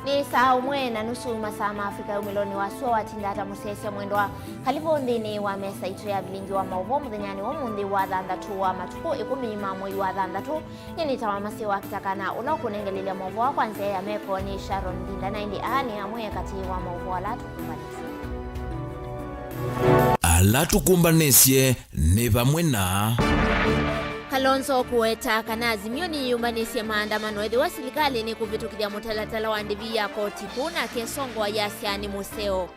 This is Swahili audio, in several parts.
Ni saa umwe na nusu masaa ma Afrika umiloni wa suwa watindata musesi ya mwendo wa kalivo ndini wa mesa itu ya Vilingi wa Mauvoo mudhenyani wa mundi wa dhandatu wa matuku ikumima mwai wa dhandatu yini tawamasi wa kitakana ula kunengelile Mauvoo wa kwanzia ya meko ni Sharon Dinda na indi ahani ya mwe kati wa Mauvoo alatu kumbanesie ni vamwena Kalonzo kuweta kana azimio ni yumanisi ya maandamano edhi wa serikali ni kuvitukithia mutalatala wa ndivi ya koti kuna kesongo wa yasiani museo.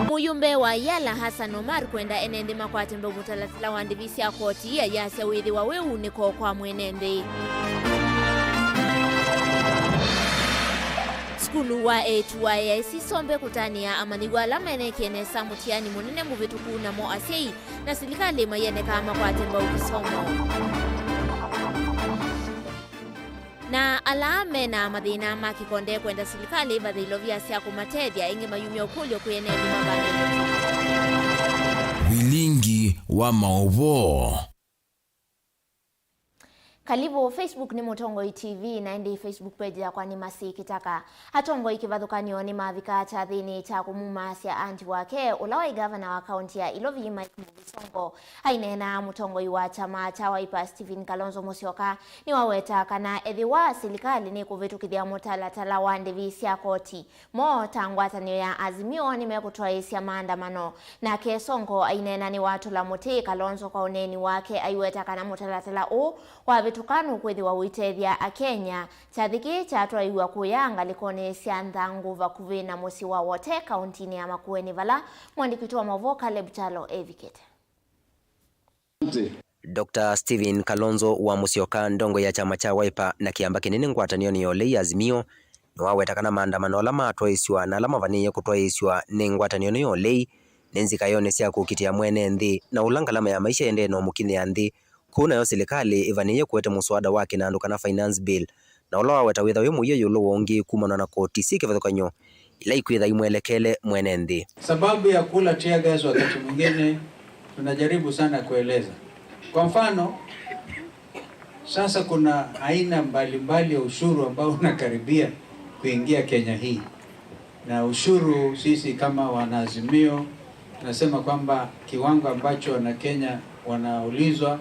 Muyumbe wa Yala Hassan Omar kwenda enendima kwa tembe mutalatala wa ndivi ya koti ya yasia withi wa weu niko kwa mwenende. Skulu wa A2IC sombe kutania amanigwa alama enekene samutiani munene muvituku na mo asei na serikali mayene kama kwa temba ukisomo. Na alame na madhina makikonde kwenda serikali badhilovia siya kumatedya inge mayumia ukulio kuyeneni mabani. Vilingi wa Mauvoo. Kalivo Facebook ni Mutongoi TV na ndi Facebook page ya kwa ni masi kitaka. Hatongoi kivadhukanyo ni mavika chathini cha kumumasi ya anti wake ulawai gavana wa kaunti ya Ilovi Mike Mbisongo. Hainena Mutongoi wa chama cha Wiper Stephen Kalonzo Musyoka ni waweta kana edhiwa serikali ni kuvitukithia mutalatala wa ndivisi ya koti. Mo tangwatanio ya azimio ni mekutoa isi ya maandamano. Na kesongo ainena ni watu la muti Kalonzo kwa uneni wake aiweta kana mutalatala wa vitukanu kwethi wa uitethia a Kenya chathiki chatwa iwa kuyanga likone siantha nguva kuvina musi wa wote kauntini ya Makueni vala mwandiki wa Mauvoo Caleb Chalo Evikete. Dr. Stephen Kalonzo wa Musyoka ndongo ya chama cha Wiper na kiamba kinene ngwatanio ni ole ya azimio ni wawetakana maandamano ala matwaiswa na ala mavaniye kutwaiswa ni ngwatanio ni ole nenzika yone sia kukitia mwene nthi na ulangalama ya maisha ende no mukini ya nthi kuna yo serikali ivaniye kuwete muswada wake na andukana finance bill na ula waweta witha wi muyo yulo wongi kumana na koti sikivithukanyo ila ikwitha imwelekele mwene nthi. Sababu ya kula tear gas wakati mwingine tunajaribu sana kueleza. Kwa mfano sasa kuna aina mbalimbali ya ushuru ambao unakaribia kuingia Kenya hii. Na ushuru sisi kama wanaazimio nasema kwamba kiwango ambacho wana Kenya wanaulizwa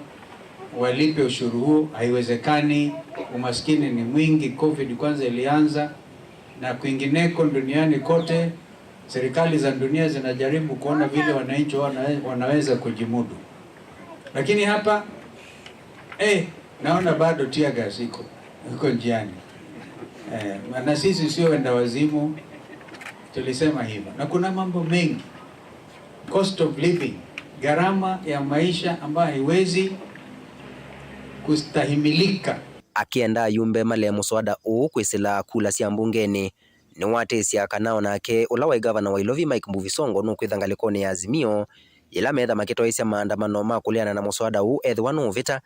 walipe ushuru huu haiwezekani. Umaskini ni mwingi, COVID kwanza ilianza na kwingineko duniani kote serikali za dunia zinajaribu kuona vile wananchi wanaweza kujimudu. Lakini hapa naona bado tear gas iko njiani. Na sisi sio wenda wazimu, tulisema hivyo. Na kuna mambo mengi, cost of living, gharama ya maisha ambayo haiwezi kustahimilika. Akienda yumbe male muswada kwisila kula sia mbungeni ni watesia kanao nake ulawa gavana wa Ilovi Mike Mbisongo nukwithanga likone ya azimio ila metha makitoisya maandamano makuliana na muswada ethwa no vita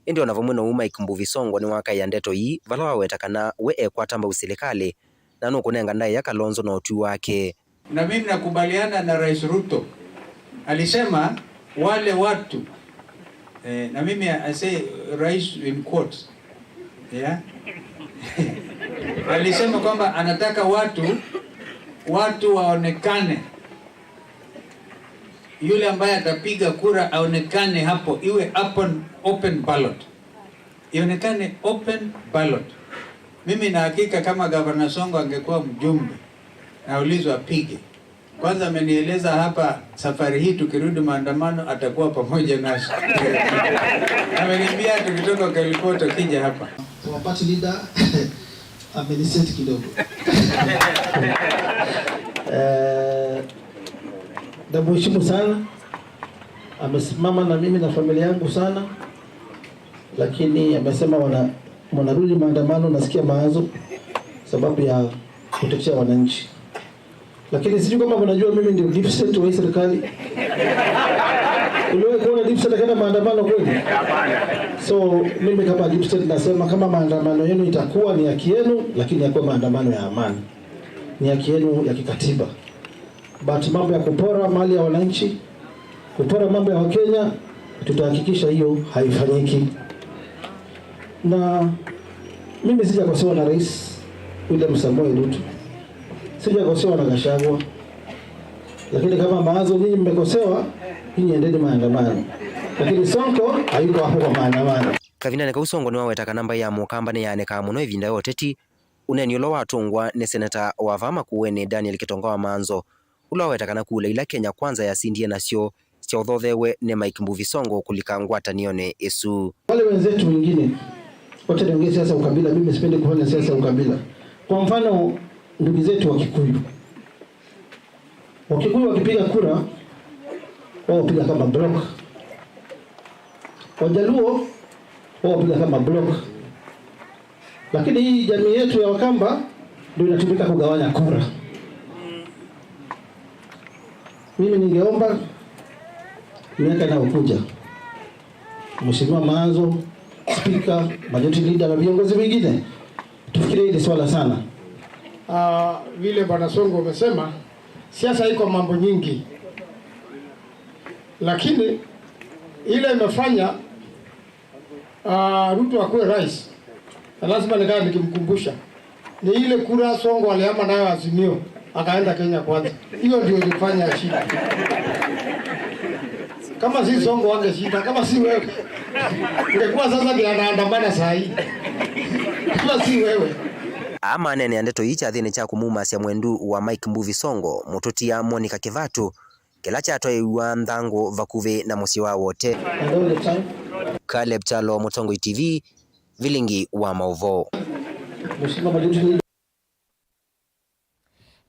ndio navumwino Mike Mbisongo ni waka ya ndeto yi vala wawetakana we ekwatamba usilikali na nukunenga ndai ya Kalonzo na utu wake. Na mimi nakubaliana na Rais Ruto alisema wale watu na mimi I say Rais in quotes alisema kwamba anataka watu waonekane, yule ambaye atapiga kura aonekane hapo, iwe open ballot, ionekane open ballot. Mimi na hakika kama Governor Songo angekuwa mjumbe naulizwa apige, kwanza amenieleza hapa safari hii tukirudi maandamano atakuwa pamoja nasi. Ameniambia tukitoka Kalipota kija hapa. Kwa party leader ameniseti kidogo. Namheshimu sana. Amesimama na mimi na familia yangu sana. Lakini amesema wanarudi maandamano, nasikia mawazo sababu ya kutetea wananchi. Lakini sijui kama mnajua mimi ndio deep state wa serikali. Uliwahi kuona deep state kana maandamano kweli? So mimi kama deep state nasema kama maandamano yenu itakuwa ni haki yenu, lakini yakuwa maandamano ya amani. Ni haki yenu ya kikatiba. But mambo ya kupora mali ya wananchi, kupora mambo ya Wakenya, tutahakikisha hiyo haifanyiki. Na Mimi sijakosewa na Rais William Samoei Ruto, sijakosewa na Gachagua, lakini kama mawazo nyinyi mmekosewa, nyinyi endeni maandamano, lakini Sonko hayuko hapo kwa maandamano. Kavinane Kausongo niwe wetaka namba ya mukamba ne yaneka muno evinda yoteti uneni ulo watungwa ne seneta wa vama kuwene Daniel Kitonga wa Manzo ulo wetakana kula ila Kenya kwanza yasindie nasyo siothothewe ne Mike Mbuvi Songo kulika ngwatanione esu. Wale wenzetu wengine wote niongee siasa ukabila, mimi sipendi kufanya siasa ukabila. Kwa mfano ndugu zetu wa Kikuyu wakipiga kura wao piga kama block, Wajaluo wao piga kama block, lakini hii jamii yetu ya Wakamba ndio inatumika kugawanya kura. Mimi ningeomba miaka inayokuja Mheshimiwa Manzo, Speaker, Majority Leader na viongozi wengine tufikirie hili swala sana. Vile Bwana Songo umesema siasa iko mambo nyingi, lakini ile imefanya Ruto akuwe rais, na lazima nikae nikimkumbusha, ni ile kura Songo aliama nayo Azimio akaenda Kenya kwanza. Hiyo ndio ilifanya shida. Kama si Songo wange shida, kama si wewe ungekuwa sasa bila anaandamana saa hii. Kama si wewe ama nene andeto icha thine cha kumuma cia mwendu wa Mike Mbuvi Songo mututia Monica Kivatu kila cha toi wa Nthango vakuve na musi wa wote. Caleb Chalo, Mutongo TV, Vilingi wa Mauvoo.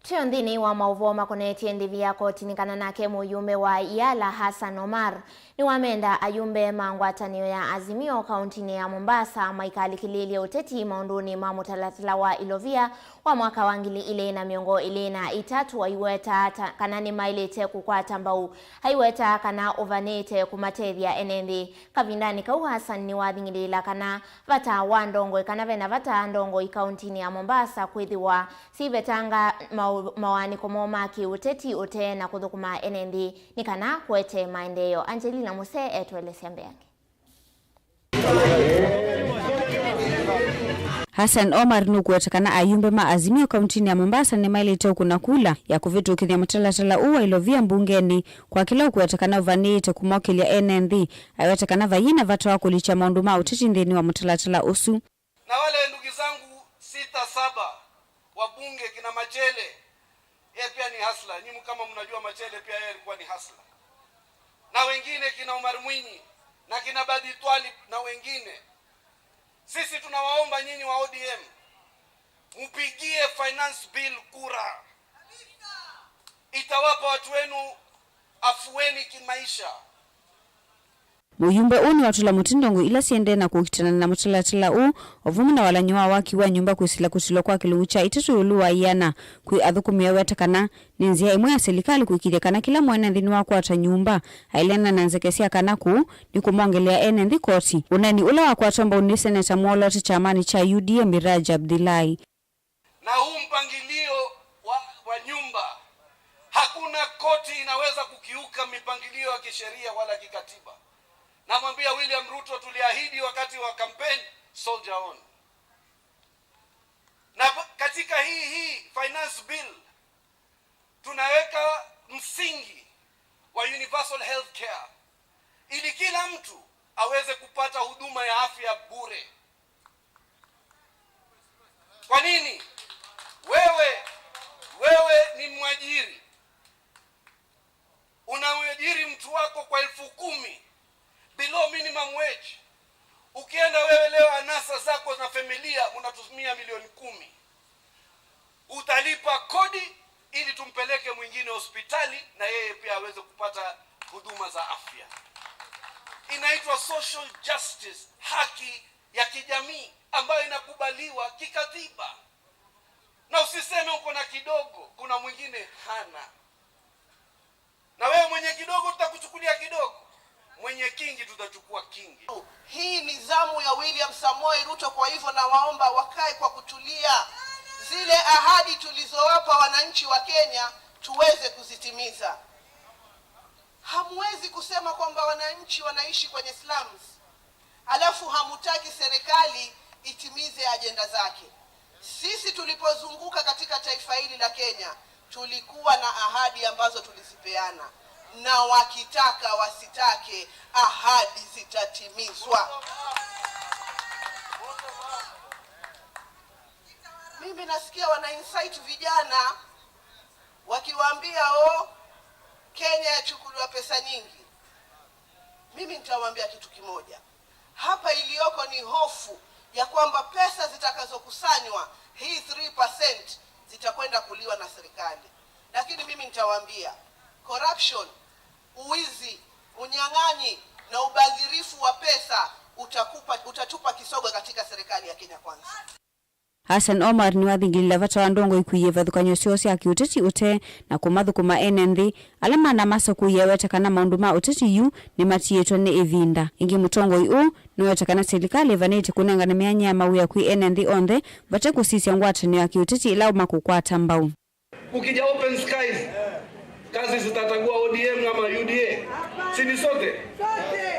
Tiondini wa Mauvoo makonetie ndivi ya kotinikana nake muyumbe wa Yala Hassan Omar ni wamenda ayumbe mangwatanio ya Azimio kauntini ya Mombasa maikali kilili uteti maunduni mamutalatila wa Ilovia wa mwaka wangili ile na miongo ile na itatu wa iweta kanani mailete kukwata mbau haiweta kana ovanete kumatethia enendi kavindani kau Hassan ni wathingilila kana vata wandongo kana vena vata ndongo ikauntini ya Mombasa kwithiwa sivetanga mawani komoma ki uteti ute na kuthukuma enendi nikana kwete maendeleo. Angelina Muse etwelesea mbeyake. Hassan Omar nukuetakana ayumbe ma Azimio kauntini ya Mombasa ni mailete kuna kula ya kuvitu kithia mutalatala uwa Ilovia mbungeni kwa kila kuetakana vanite kumokilia NND ayetakana vayina vatu wa kulicha maundu ma uteti ndini wa mutalatala usu. Na wale ndugu zangu 6-7 wabunge kina Machele, yeye pia ni hasla. Nyinyi kama mnajua Machele pia yeye alikuwa ni hasla. Na wengine kina Umar Mwinyi na kina Badi Twalib na wengine. Sisi tunawaomba nyinyi wa ODM mpigie finance bill kura. Itawapa watu wenu afueni kimaisha. Muyumbe uni watula mutindongo ila siende na kukitana na mutalatala ovumu na walanyiwa waki wa nyumba kusila kusilo kwa kilungucha itatu uluwa iyana kui adhukumia wetakana ninzia imwe ya serikali kuikidekana kila mwene ndini wako ata nyumba ailena na nzekesia kanaku ni kumongelea enendi koti unani ula wako atomba uni seneta mwolote chamani cha UDM Miraji Abdillahi. Na huu mpangilio wa nyumba hakuna koti inaweza kukiuka mipangilio ya kisheria wala kikatiba. Namwambia William Ruto tuliahidi wakati wa campaign soldier on. Na katika hii finance bill tunaweka msingi wa universal health care ili kila mtu aweze kupata huduma ya afya bure. Kwa nini? Wewe ni mwajiri. Unamwajiri mtu wako kwa 10,000 below minimum wage. Ukienda wewe leo anasa zako na familia unatumia 10,000,000. Utalipa kodi ili tumpeleke mwingine hospitali na yeye pia aweze kupata huduma za afya. Inaitwa social justice, haki ya kijamii ambayo inakubaliwa kikatiba. Na usiseme uko na kidogo, kuna mwingine hana. Na wewe mwenye kidogo tutakuchukulia kidogo. Mwenye kingi tutachukua kingi. Hii ni zamu ya William Samoei Ruto, kwa hivyo na waomba wakae kwa kutulia. Zile ahadi tulizowapa wananchi wa Kenya tuweze kuzitimiza. Hamwezi kusema kwamba wananchi wanaishi kwenye slums alafu hamutaki serikali itimize ajenda zake. Sisi tulipozunguka katika taifa hili la Kenya, tulikuwa na ahadi ambazo tulizipeana, na wakitaka wasitake, ahadi zitatimizwa. Mimi nasikia wana insight vijana wakiwaambia Kenya yachukuliwa pesa nyingi. Mimi nitawaambia kitu kimoja. Hapa iliyoko ni hofu ya kwamba pesa zitakazokusanywa, hii 3% zitakwenda kuliwa na serikali. Lakini mimi nitawaambia, corruption, uwizi, unyang'anyi na ubadhirifu wa pesa utatupa kisogo katika serikali ya Kenya Kwanza. Hassan Omar ni wathingilila vata wa ndongo ikuiye vathukanyo ciose ya kiuteti ute na kumathukuma NND alama na masa kuiye wetakana maundu ma uteti yu ni matietwa ni ivinda. Ingi mutongo yu ni wetakana serikali vanete kunengana mianya ya mawia kui NND onthe vate kusisya ngwatanio ya kiuteti ila umakukwata mbau. Ukija open skies, kazi zitatagua ODM ama UDA. Sisi sote.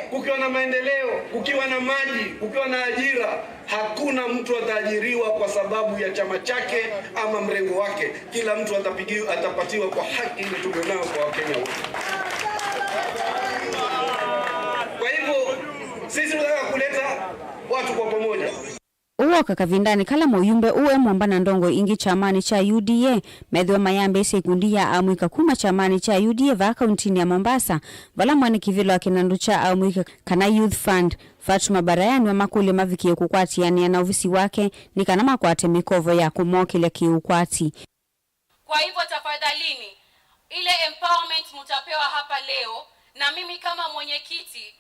Kukiwa na maendeleo, kukiwa na maji, kukiwa na ajira, hakuna mtu ataajiriwa kwa sababu ya chama chake ama mrengo wake. Kila mtu atapatiwa kwa haki ile tumenayo kwa Wakenya wote. Kwa hivyo sisi tunataka kuleta watu kwa pamoja. Uwo kakavindani kala moyumbe uwe mwambana ndongo ingi chamani cha UDA medhwa mayambe sekundi ya amwika kuma chamani cha UDA va kauntini ya Mombasa vala mwane kivilo akinandu cha amwika kana Youth Fund. Fatuma Barayani wa makule mavikie kukwati yani na ofisi wake ni kana makwate mikovo ya kumokile kiukwati. Kwa hivyo tafadhalini, ile empowerment mutapewa hapa leo, na mimi kama mwenyekiti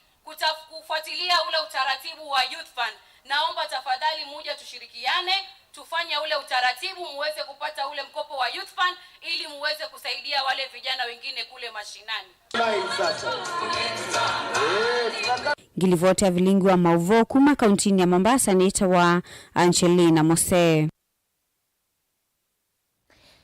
kufuatilia ule utaratibu wa Youth Fund, naomba tafadhali muja tushirikiane, tufanye ule utaratibu muweze kupata ule mkopo wa Youth Fund ili muweze kusaidia wale vijana wengine kule mashinani. Gilivote ya Vilingi wa Mauvoo kuma kauntini ya Mombasa ni wa Angelina Mose.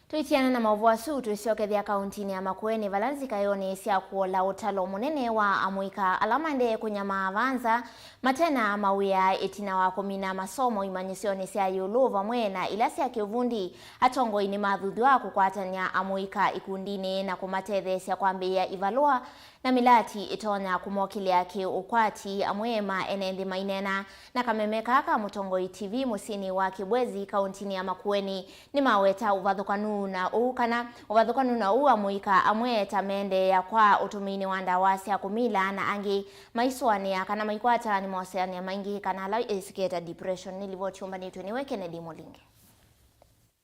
Tuitiana na Mauvoo asu tuisiokethia kauntini ya Makueni Valanzi kayoni sia kuola utalo munene wa amwika alamande kunyama avanza matena mawia etina wa kumina masomo imanyisioni sia yuluva mwena ilasi ya kiuvundi atongo ini mathuthu wa kukwatania amwika ikundini na kumatethe sia kwambia ivalua na milati itonya kumokilia kiukwati amwema enendi mainena na kamemeka aka Mutongoi TV musini wa Kibwezi kauntini ya Makueni ni maweta uvathukanu na amwika amweta mende ya kwa utumini wa ndawasi ya kumila na angi maiswania kana maikwata ni mwaseani ya maingi kana ala esiketa depression nilivochumba nitu niwe Kennedy Molinge.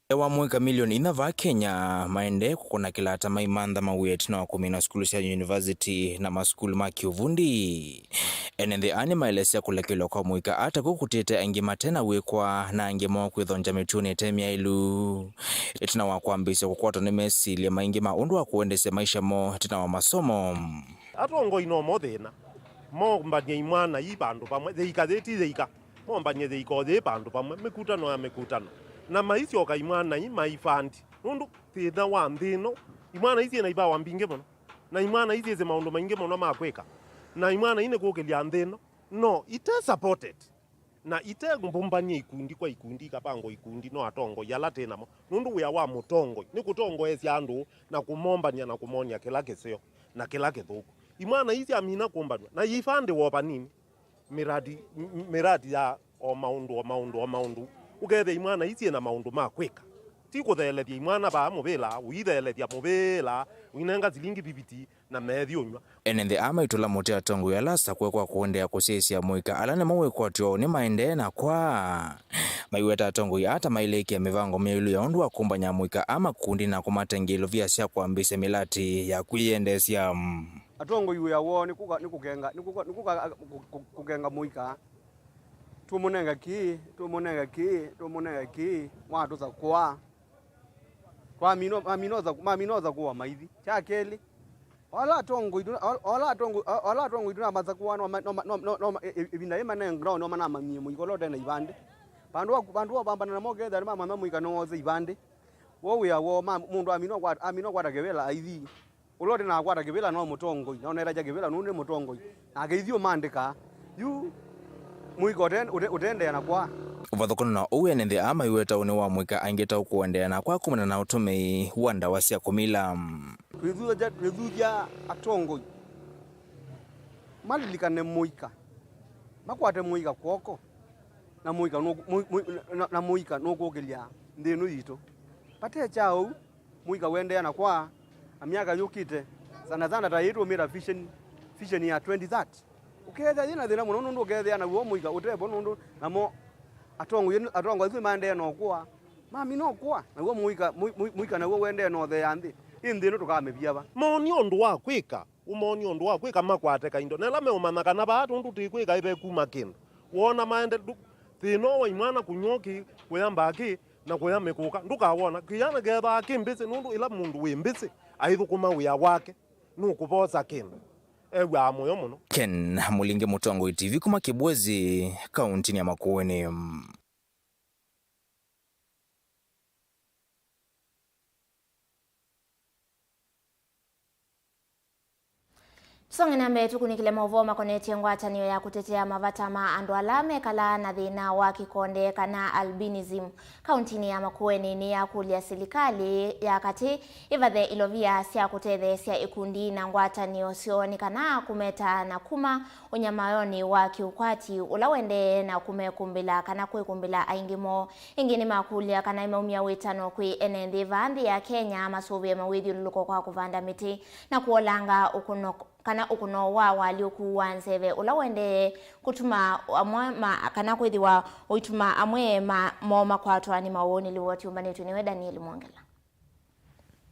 Ewa mwika milioni inava Kenya maende kukona kilata maimandha mawet na wakumina skulu ya university na maskulu makiuvundi. Enende ani maelesea kulekilo kwa mwika ata kukutete angi matena wekwa na angi mwa kuithonja mituni temia ilu. Itina wakuambisya kukwata nimesilia maingi maundu wa kuendese maisha mo tina wa masomo. Atongo inomo thina mo mbanye imwana ibandu pamwe theika theika mo mbanye theiko the bandu pamwe mikutano ya mikutano na maisha okaimwana imaifandi nundu thina wa nthino imwana ici na iba wambinge mono na imwana ici ze maundu maingi mono makweka na imwana ine kukelia nthino no ite supported na ite ngumbambanye ikundi kwa ikundi kapango ikundi no atongo yala tena mo nundu ya wa mutongo ni kutongo esya andu na kumombania na kumonia kila keseo na kila kethuku imwana ici amina kumbanwa na ifande wopa nini miradi ya o maundu ukethe imwana ici na maundu makweka ti kuthelethia imwana ba mubila uithelethia mubila winenga zilingi bibiti na methi unywa enende ama itula mote atongo ya lasa kwa kuendea kusesia mwika alane mawe kwa tio ni maende na kwa maiweta atongo ya hata maileki ya mivango mielu ya ondu wa kumbanya mwika ama kundi na kumatengilo vya sia kuambise milati ya kuiendesia atongo yu ya wo ni kugenga mwika tumunenga ki watu za kwa mamino za kuwa maithi chakeli wala tongo iduna maza kuwa no ibinda imanenga no mana mamie muikolote na ibande bandu bambana na mogetha ni mama muika no ze ibande wo ya wo mundu amino kwata kebela aithi ulote na kwata kebela no mutongo no neraja kebela nunde mutongo na geithio mandika yu muikoten utende na kwa Vathokano na uwe nende ama iweta une wa mwika angeta ukuendea na kwa kumana na utume wanda wasia kumila. Twithuja atongoi malilikane muika makwate muika kwoko na muika no kugilia ndinu yitu pate chao muika wendea na kwa amiaka yukite sana ta yitu mira vision ya 2030 uketha thina muno nundu uketha na wo muika utebo nundu namo atongo ithi mande no kwa mami no kwa na wo muika na wo wendea no the yandi indino tukamebiaba moni ondu wa kwika umoni ondu wa kwika makwate kaindo nela me umana kana ba tundu tikwika ibe kuma kindu wona maende thino wa imwana kunyoki kuyamba aki na kuyamekuka ndukawona kiyana getha akimbisi nundu ila mundu wimbisi aithu kuma wiya wake nukuboza kindu ewa moyo muno. Ken Mulinge, Mutongo TV, kuma Kibwezi, kaunti ya Makueni. Songe nambe tukunikile Mauvoo makoneti ngwatanio ya kutetea mavatama andu alame kala na thina wa kikonde kana albinism kauntini ya Makueni ni ya kulia serikali ya kati ivathe ilovia sia kutethesya sia ikundi na ngwatanio sioni kana kumeta na kuma unyamayoni wa kiukwati ulawende na kumekumbila kana kwikumbila aingimo ingini makulia kana imeumia wetano kwi enende vandi ya Kenya masuvi mawidhi luluko kwa kuvanda miti na kuolanga ukuno wa waliokuwa nzeve ulawende kutuma amwe kana kwithiwa uituma amwe moma kwa twani mawoni liwoti umbanetu niwe Daniel Mwongela.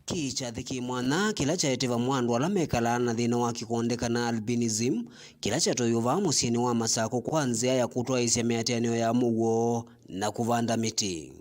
Kichathi ki mwana kila chaetiva mwandu alamekala na thina wa kikonde kana albinism kila chatoyuva musieni wa Masako kwa nzia ya kutwa isya miatianio ya Mauvoo na kuvanda miti.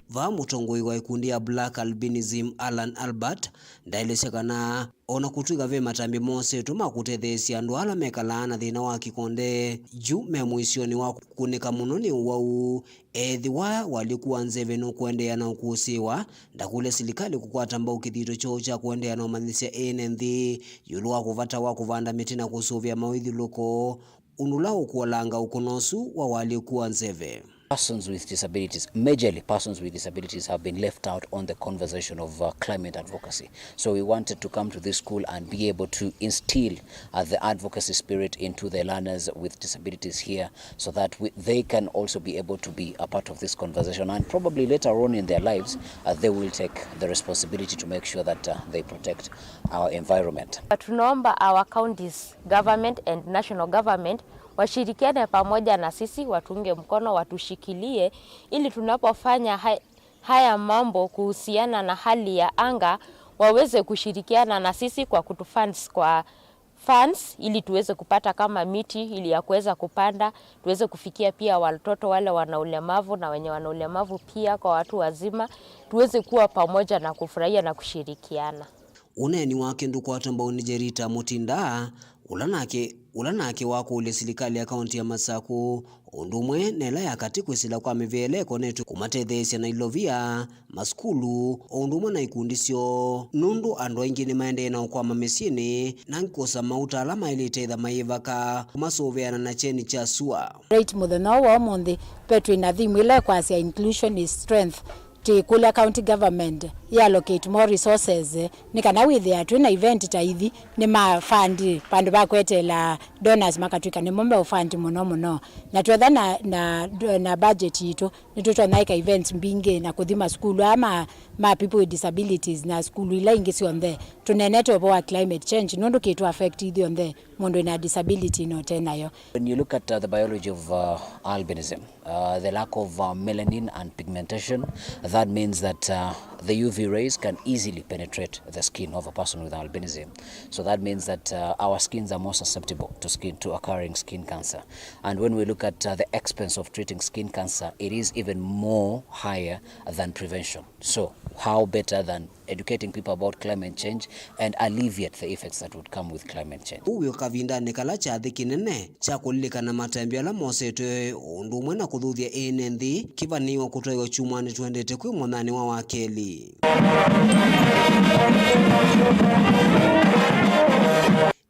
Va mutongoi wa ikundi ya Black Albinism Alan Albert ndailesya kana ona kutwiga ve matambi mose tuma kutethesya andu ala mekala na thina wa kikonde juu memuisioni wa kunika muno ni wau ethiwa walikuwa nzeve no kuendea na ukusiwa ndakule serikali kukwata mbau kithito cho cha kuendea na umanyisya nthi yulu wa kuvata wa kuvanda miti na kusuvya mawithiluko unulao kuolanga ukonosu wa walikuwa nzeve. Persons with disabilities, majorly persons with disabilities, have been left out on the conversation of climate advocacy. So we wanted to come to this school and be able to instill the advocacy spirit into the learners with disabilities here so that they can also be able to be a part of this conversation, and probably later on in their lives they will take the responsibility to make sure that they protect our environment. Tunaomba our counties government and national government washirikiane pamoja na sisi, watunge mkono, watushikilie ili tunapofanya haya mambo kuhusiana na hali ya anga waweze kushirikiana na sisi kwa kutufunds kwa funds ili tuweze kupata kama miti ili ya kuweza kupanda, tuweze kufikia pia watoto wale wana ulemavu na wenye wana ulemavu pia kwa watu wazima, tuweze kuwa pamoja na kufurahia na kushirikiana. Uneni wake ndukwata mbao Nigerita Mutinda ulanake wako ule serikali ya kaunti ya Masako undumwe nela ya kati kwisila kwa mivyeleko netu kumatethesya na ilovia maskulu undumwe na ikundisyo nundu andu ingini maende na kwa mamesini na nkosa mautalama ilitetha maivaka kumasoveana na cheni cha sua. Right muthenya wa muthi petri na thimu ile kwa sia inclusion is strength Kula county government ya allocate more resources nikana withia twina event taithi ni ma fund pandu bakwetela donors makatwika ni mombe ufandi muno na twetha na budget yitu nitutwa naika events mbinge na kuthima school ama ma people with disabilities na school ila ingisi on there tuneneto wa climate change nundu kitu affect idi on there mundu ina disability no tena yo. When you look at the biology of albinism, the lack of melanin and pigmentation, that means that the UV rays can easily penetrate the skin of a person with albinism. So that means that our skins are more susceptible to occurring skin cancer. And when we look at the expense of treating skin cancer, it is even more higher than prevention. So how better than educating people about climate change and alleviate the effects that would come with climate change. Uyo kavinda nekala chathi kinene cha kulika na matembe ala mosetwe undumwe na kuthuthia nthi kivaniwa kutoiwa chumani twendete kwi mwanani wa wakeli.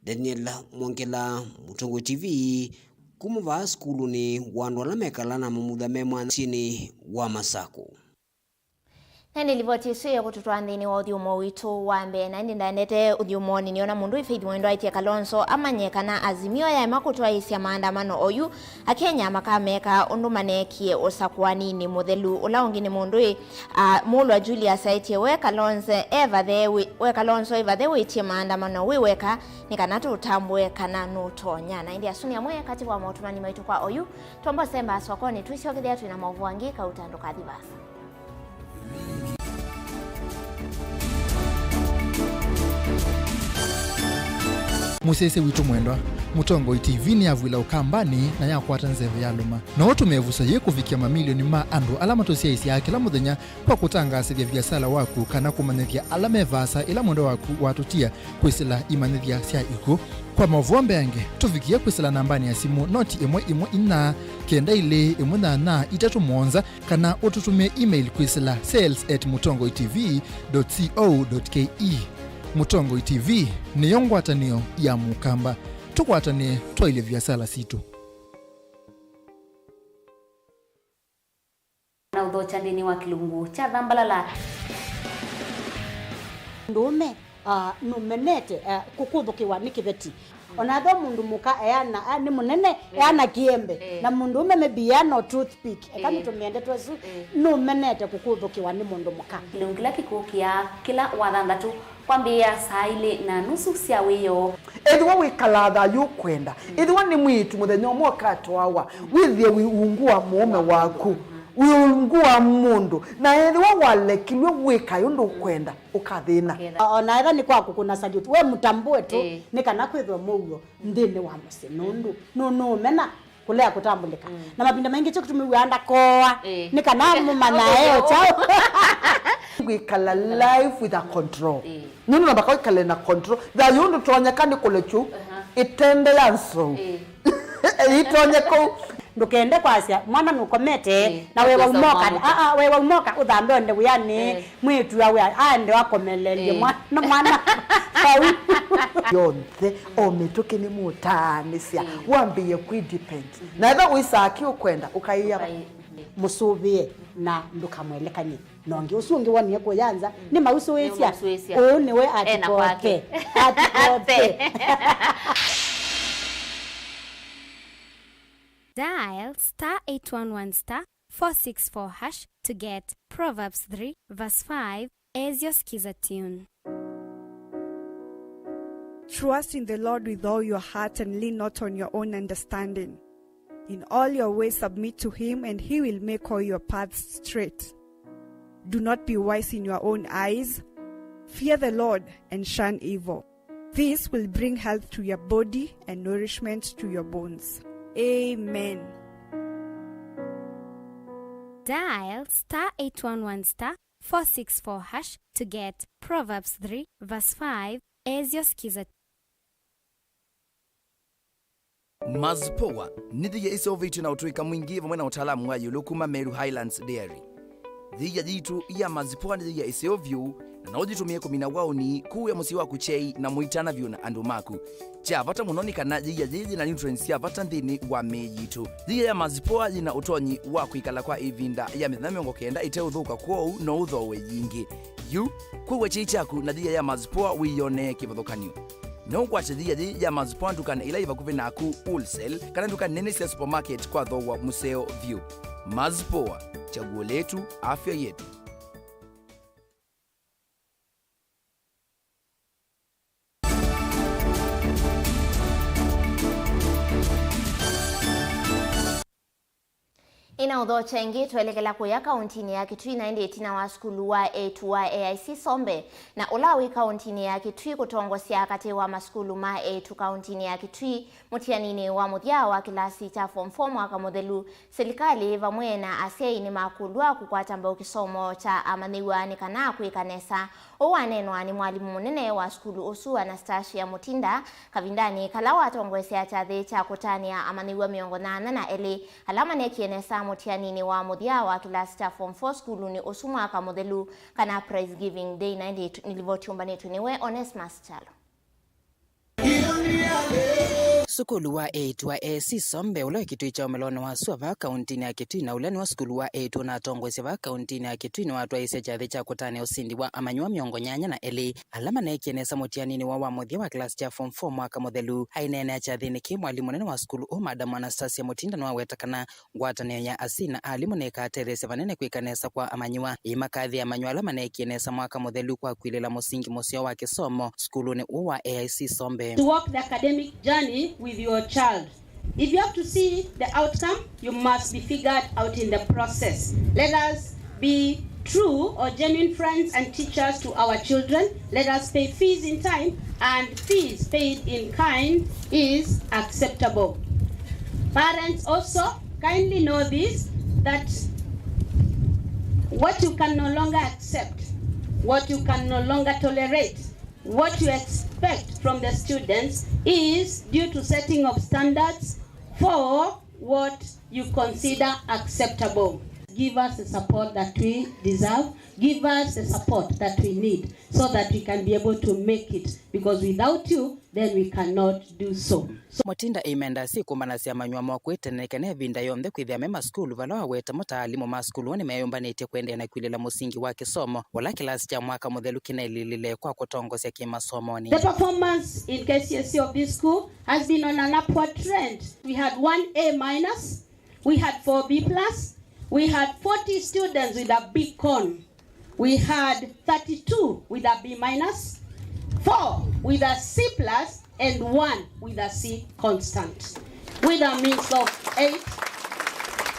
Daniel Mwongela, Mutongo TV. kumuva skulu ni wandu ala mekalana mumutha memwa chini wa Masaku. Nani livotisiye kututwa ndini wa uthiumo witu wambe na ndi ndandete uthiumoni niona mundu ifeithi mwendo aitia Kalonzo amanyekana azimio ya makutwa isia maandamano oyu akenya makameka undu manekie osakwanini muthelu ula ungini mundu mulwa Julius aitie we Kalonzo eva the witie maandamano wiweka nikanatu utambwe kana nutonya na ndi asuni amwe kati wa mautumani maitu kwa oyu tombo semba sokoni tuisiokithia tuina Mauvoo angika utanduka thibasa. Musese witu mwendwa Mutongo TV ni avwila ukambani na yakwata nzeve ya luma na otumevusa ye kuvikia mamilioni ma andu alama tosia isi ya kila muthenya kwa kutangasa vya biasala waku kana kumanethia alame vasa ila mwendo waku watutia kwisila imanethia sia iko kwa Mauvoo mbeange tuvikia kwisila nambani ya simu noti imwe ina kenda ile imwe na itatu monza kana ututumia email kwisila sales@mutongotv.co.ke. Mutongo TV ni yongwatanio ya mukamba tukwatanie twaile vyasala situ na udhocha ndini wa kilungu cha dhambalala ndume numenete kukuthukiwa nikiveti onatho mundu muka eana ni munene eana kiembe na mundu ume mebiano toothpick ekamitumende twesu numenete kukuthukiwa ni mundu muka kilungila kikukia kila wathandatu kwambia saa ile na nusu cia wiyo edwa wikalatha yukwenda edwa ni mwitu muthenya umwe katwawa withie wiungua mume waku wiungua mundu na edwa walekilwe wika yundu kwenda ukathina ona etha ni kwaku kuna salute we mutambue tu nikana kwithwa mugo ndini wa musi nundu no mena kulea kutambulika na mapinda mengi cyo kutumiwanda koa nikana mumana eo chao wikala life with a control nunu na bakoi kale na control da yundu tonyakani kulechu itende yanso itonyeko ndukende kwasia mwana nukomete na wewe umoka wewe umoka uthambe onde uyani mwitu yawe ande wakomelelie mwana sawi yonthe ometoke ni mutanisia wambiye ku depend na eba wisaki ukwenda ukaiya musubie na ndukamwelekanye nonge usungi wani yako yanza ni mauso wesia ni we atikote Dial *811*464# to get Proverbs 3 verse 5 as your skiza tune. Trust in the Lord with all your heart and lean not on your own understanding. In all your ways submit to him and he will make all your paths straight. Do not be wise in your own eyes. Fear the Lord and shun evil. This will bring health to your body and nourishment to your bones. Amen. Dial *811*464# to get Proverbs 3 verse 5 as your skiza. Mazpoa nithiya isoviti na utuika mwingi vamwe na utaalamu wa yulukuma Meru Highlands Dairy. Thiya jitu ya mazpoa nithiya isovyu na ujitumie kumina wauni kuu ya musi wa kuchei na muitana vyu na andu maku. Cha vata munoni kana thiya jithi na nutrients ya vata nthini wa mejitu. Thiya ya mazpoa jina utonyi wa kuikala kwa ivinda ya mithenya miongo kenda ite uthuka kwou no uthowe yingi. Yu kuwa chei chaku na thiya ya mazpoa wiyone kivathukanio. No kwache thiya ya mazpoa ndukana ila iva kuvinaku wholesale kana ndukana nene cia supermarket kwa thowa museo view. Mazpoa, chaguo letu, afya yetu. Ina udhocha ingi tuelekela kuya kauntini ya Kitui na indi itina wa skulu wa A2 wa AIC Sombe na ulawi kauntini ya Kitui kutongosia kati wa maskulu ma A2 kauntini ya Kitui mutianini wa muthia wa kilasi cha form 4 mwaka muthelu serikali vamwe na asiai ni makulwa kukwata mbao kisomo cha amanyiwa ni kana kuikanesa owanenwa ni mwalimu munene wa skulu usu Anastasia Mutinda kavindani kalawa tongosia cha the cha kutania amanyiwa miongo na eli alama ne kienesa mutianini wa muthia wa kilasi cha form 4 skulu ni usu mwaka muthelu kana prize giving day 98 nilivotiumba netu niwe Onesmus Chalo. Sukulu wa 8 wa AC Sombe ula kitui cha umelono wa suwa kaunti ya Kitui na ulani wa sukulu wa 8 na tongwezi wa kaunti ya Kitui na watu wa ise chathi cha kutane usindi wa amanyua miongo nyanya na eli alama na ikienesa mutianini wa wamuthia wa klasi cha form 4 mwaka muthelu hainene ya chathi ni ki mwalimu nene wa sukulu o Madam Anastasia Mutinda na wetakana ngwatanio ya asina alimu na ikaterese vanene kwikanesa kwa amanyua imakathi amanyua alama na ikienesa mwaka muthelu kwa kwilela musingi musio wa kisomo sukulu ni uwa AIC Sombe. To walk the academic journey with your child. If you have to see the outcome, you must be figured out in the process. Let us be true or genuine friends and teachers to our children. Let us pay fees in time, and fees paid in kind is acceptable. Parents also kindly know this, that what you can no longer accept, what you can no longer tolerate, what you expect from the students is due to setting of standards for what you consider acceptable. Give us the support that we deserve. Give us the support that we need so that we can be able to make it. Because without you, then we cannot do so. Mutinda imenda si kumbana si amanyua mwakwete nekene vinda yomde kwithia mema skulu vala waweta mutaalimu ma skulu ni mayombanite kwende na kwilela musingi wa kisomo wala kilasi cha mwaka muthelu kinaililile kwa kutongosya kimasomoni. The performance in KCSE of this school has been on an upward trend. We had 1 A-, we had 4 B+, we had 40 students with a B con. We had 32 with a B-, 4 with a C+, and 1 with a C constant, with a means of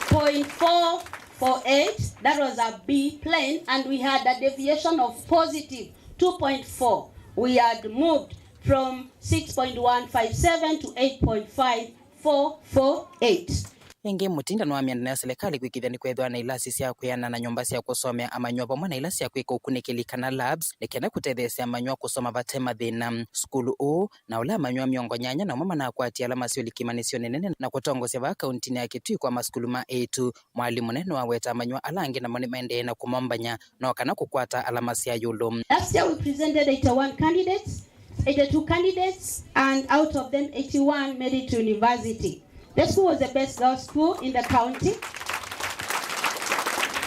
8.448. That was a B plane, and we had a deviation of positive 2.4. We had moved from 6.157 to 8.5448. Ingi Mutinda no amyanda na serikali kwikithia ni kwethwa na ilasi cia kuyana na nyumba cia kusomea amanyua pamwe na ilasi cia kwika ukunikilika labs nikenda kutethesia amanyua kusoma vatema thina skulu o na ula amanyua miongo nyanya na mama na kwatia alama cio likimanisio nene na kutongosya va kaunti ya Kitui kwa maskulu ma 8 mwalimu nene wa weta amanyua alangi na moni maende na kumombanya na kana kukwata alama cia yulu. Last year we presented 81 candidates, 82 candidates, and out of them 81 made it to university. The school was the best girls' school in the county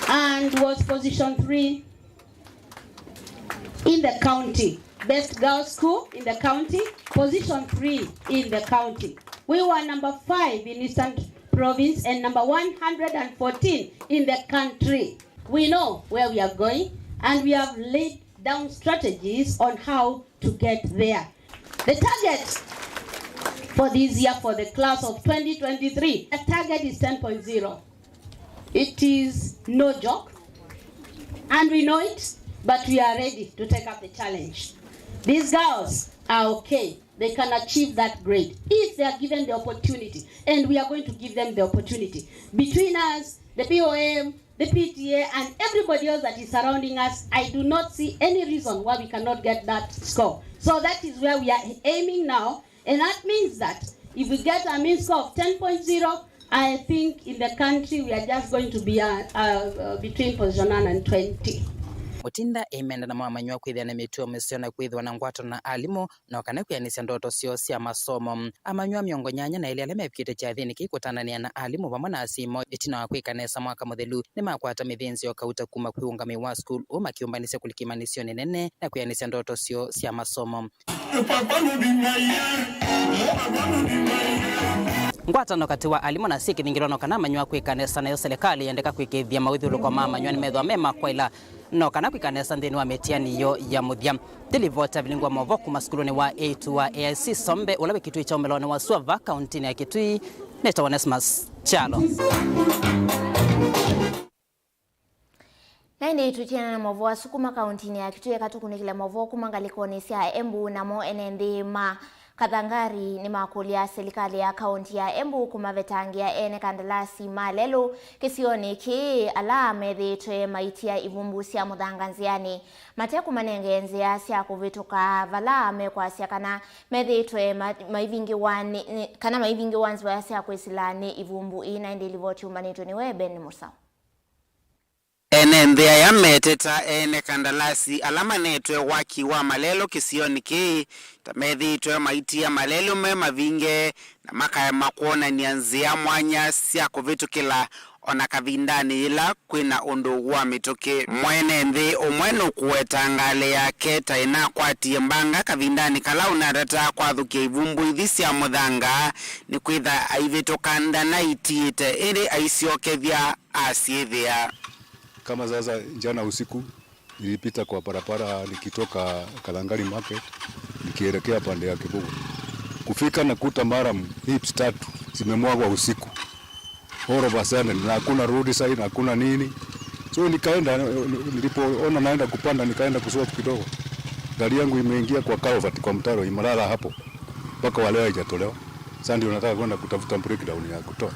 and was position 3 in the county. Best girls' school in the county, position 3 in the county. We were number 5 in Eastern Province and number 114 in the country. We know where we are going, and we have laid down strategies on how to get there. The target for this year for the class of 2023, the target is 10.0. It is no joke, and we know it, but we are ready to take up the challenge. These girls are okay. They can achieve that grade if they are given the opportunity, and we are going to give them the opportunity. Between us, the POM, the PTA, and everybody else that is surrounding us, I do not see any reason why we cannot get that score. So that is where we are aiming now. And that means that if we get a mean score of 10.0, I think in the country we are just going to be between position 9 and 20. Mutinda imenda na mwamanyua kwithia na mituo misio na kwithwa na ngwato na alimu na wakana kuyanisia ndoto sio cia masomo. Amanyua miongo nyanya na ile aleme pkite cha thini kikutanania na alimu vamwe na asimo itina wa kwikanesa mwaka muthelu ni makwata mithinzi yo kauta kuma kwiungami wa school o makiumbanisia kulikimanisio nene na kuyanisia ndoto sio cia masomo. Ngwatano kati wa alimu na siki thingirano kana amanyua kwikanesa nayo serikali yendeka kwikithia mawithulu kwa amanyua ni methwa mema kwa ila no kana kwikanesa nthini wa metiani yo ya muthia tilivota Vilingi Mauvoo kuma skuluni wa 8 wa AIC Sombe ulawe kitui cha umelone wa suwa kaunti ya Kitui neta Onesmus Chalo. Naindi tutiana na Mauvoo sukuma kaunti ya Kitui katukunikila Mauvoo kumangalikoni sia Embu na mo enendi ma kathangari ni makulia serikali ya kaunti ya Embu kumavetangia ene kandalasi malelu kisioni ki ala methitwe maitia ivumbu cia muthanganziani mate kumanengenzia cia kuvituka vala mekwasya kana methitwe maivingi wani kana maivingi wanzi wa cia kwisilani ivumbu ina ndilivoti umanitwe ni webe ni Musa. Enende nthia ya meteta ene kandalasi alama netwe waki wa malelo kisioni ki tamethitwe maitia malelo me mavinge na makaya makuona nianzia mwanya sia kuvitukila ona kavindani ila kwina undu wa mituki mwene nthi umwenu kuweta ngale yake taina kwatie mbanga kavindani kala unarata kwathukia ivumbu ithi cia muthanga ni kwitha aivitukanda na itiite ili aisiokethia asiithia. Kama sasa jana usiku nilipita kwa barabara nikitoka Kalangari market nikielekea pande ya Kibugu. Kufika na kuta maram hips 3 zimemwagwa usiku. Horo sana na hakuna road sign, hakuna nini. So nikaenda, nilipoona naenda kupanda nikaenda kuswap kidogo. Gari yangu imeingia kwa culvert kwa mtaro imelala hapo. Mpaka wale haijatolewa. Sasa ndio nataka kwenda kutafuta breakdown ya kutoa.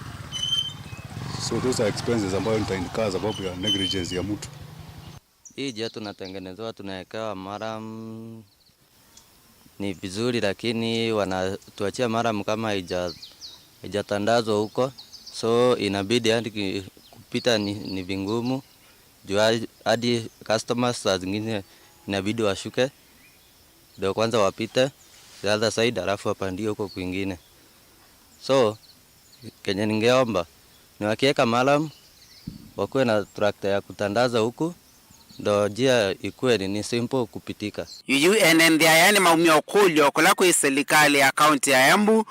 So those are expenses ambayo nitainkaa sababu ya negligence ya mtu. Hii je tunatengenezewa tunawekewa maram ni vizuri, lakini wanatuachia maram kama haijatandazwa huko, so inabidi hadi kupita ni vingumu juu hadi customers saa zingine inabidi washuke ndio kwanza wapite the other side alafu wapandie huko kwingine. So Kenya ningeomba ni wakiweka malam wakuwe na trakta ya kutandaza huku ndo njia ikuwe ni simple kupitika. UUNNDIA yani maumio kulyo kula kwa serikali ya kaunti ya Embu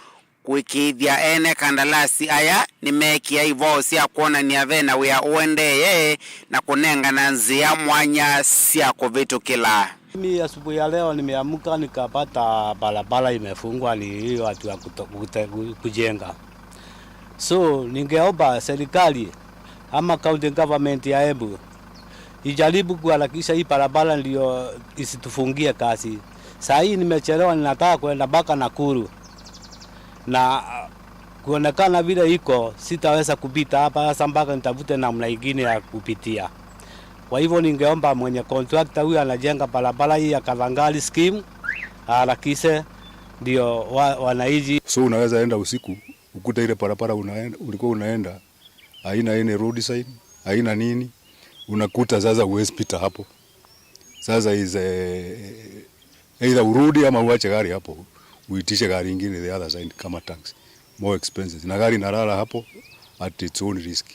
kuikithia ene kandalasi aya ni meki ya ivo sia kuona ni avena wea uendeye na kunenga na nzia mwanya sia kuvitukila. Mimi asubuhi ya leo nimeamka nikapata barabara imefungwa ni hiyo watu wa kujenga. So ningeomba serikali ama county government ya Embu ijaribu kuharakisha hii barabara ndio isitufungie kazi. Saa hii nimechelewa, ninataka kwenda mpaka Nakuru. Na kuonekana vile iko sitaweza kupita hapa sasa mpaka nitafute namna nyingine ya kupitia. Kwa hivyo ningeomba mwenye contractor huyu anajenga barabara hii ya Kalangari scheme harakishe ndio wanaiji. So unaweza enda usiku ukuta ile barabara ulikuwa unaenda haina ene road sign, haina nini, unakuta sasa uwezi pita hapo. Sasa either urudi ama uache gari hapo uitishe gari nyingine the other side kama taxi, more expensive na gari nalala hapo at its own risk.